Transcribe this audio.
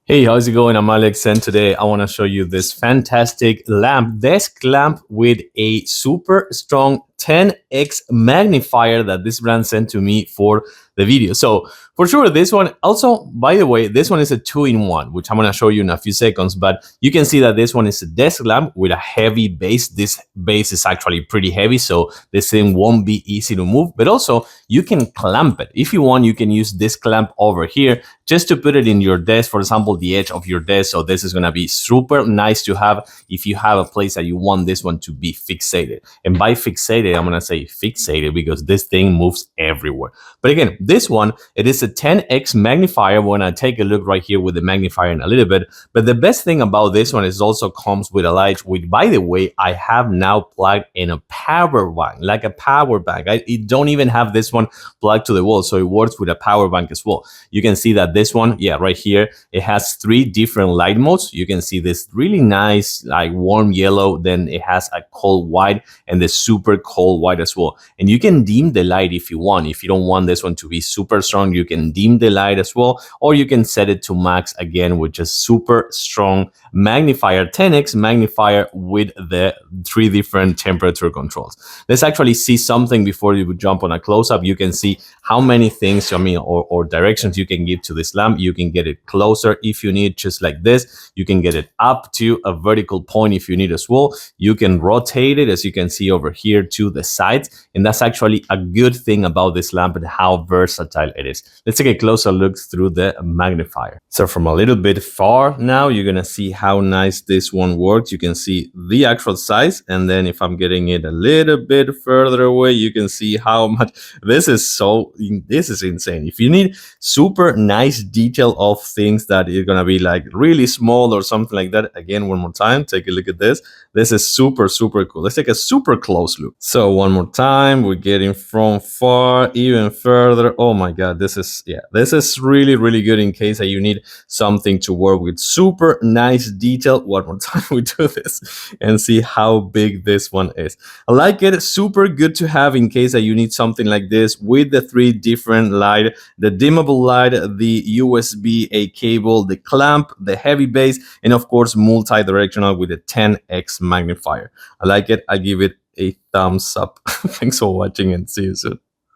Hey, how's it going? I'm Alex, and today I want to show you this fantastic lamp, desk lamp with a super strong 10x magnifier that this brand sent to me for the video. So for sure, this one also, by the way, this one is a 2-in-1, which I'm going to show you in a few seconds, but you can see that this one is a desk lamp with a heavy base. This base is actually pretty heavy, so this thing won't be easy to move, but also you can clamp it. If you want, you can use this clamp over here just to put it in your desk, for example, the edge of your desk. So this is going to be super nice to have if you have a place that you want this one to be fixated. And by fixated, I'm going to say fixated because this thing moves everywhere. But again, this one, it is a 10x magnifier. When I take a look right here with the magnifier in a little bit. But the best thing about this one is also comes with a light, which, by the way, I have now plugged in a power bank, like a power bank. It don't even have this one plugged to the wall, so it works with a power bank as well. You can see that this one, yeah, right here, it has 3 different light modes. You can see this really nice, like warm yellow, then it has a cold white and the super cold white as well. And you can dim the light if you want. If you don't want this one to be super strong, you can dim the light as well, or you can set it to max again, which is super strong magnifier, 10x magnifier with the 3 different temperature controls. Let's actually see something before you jump on a close-up. You can see how many things, or directions you can give to this lamp. You can get it closer if you need, just like this. You can get it up to a vertical point if you need as well. You can rotate it, as you can see over here, to the sides. And that's actually a good thing about this lamp and how versatile it is. Let's take a closer look through the magnifier. So from a little bit far now, you're going to see how nice this one works. You can see the actual size. And then if I'm getting it a little bit further away, you can see how much this is insane. If you need super nice detail of things that are going to be like really small or something like that, again, one more time, take a look at this. This is super cool. Let's take a super close look. So one more time, we're getting from far even further. Oh my god, this is really good in case that you need something to work with. Super nice detail. One more time, we do this and see how big this one is. I like it. Super good to have in case that you need something like this with the 3 different light, the dimmable light, the USB-A cable, the clamp, the heavy base, and of course multi-directional with a 10x magnifier. I like it. I give it a thumbs up. Thanks for watching and see you soon.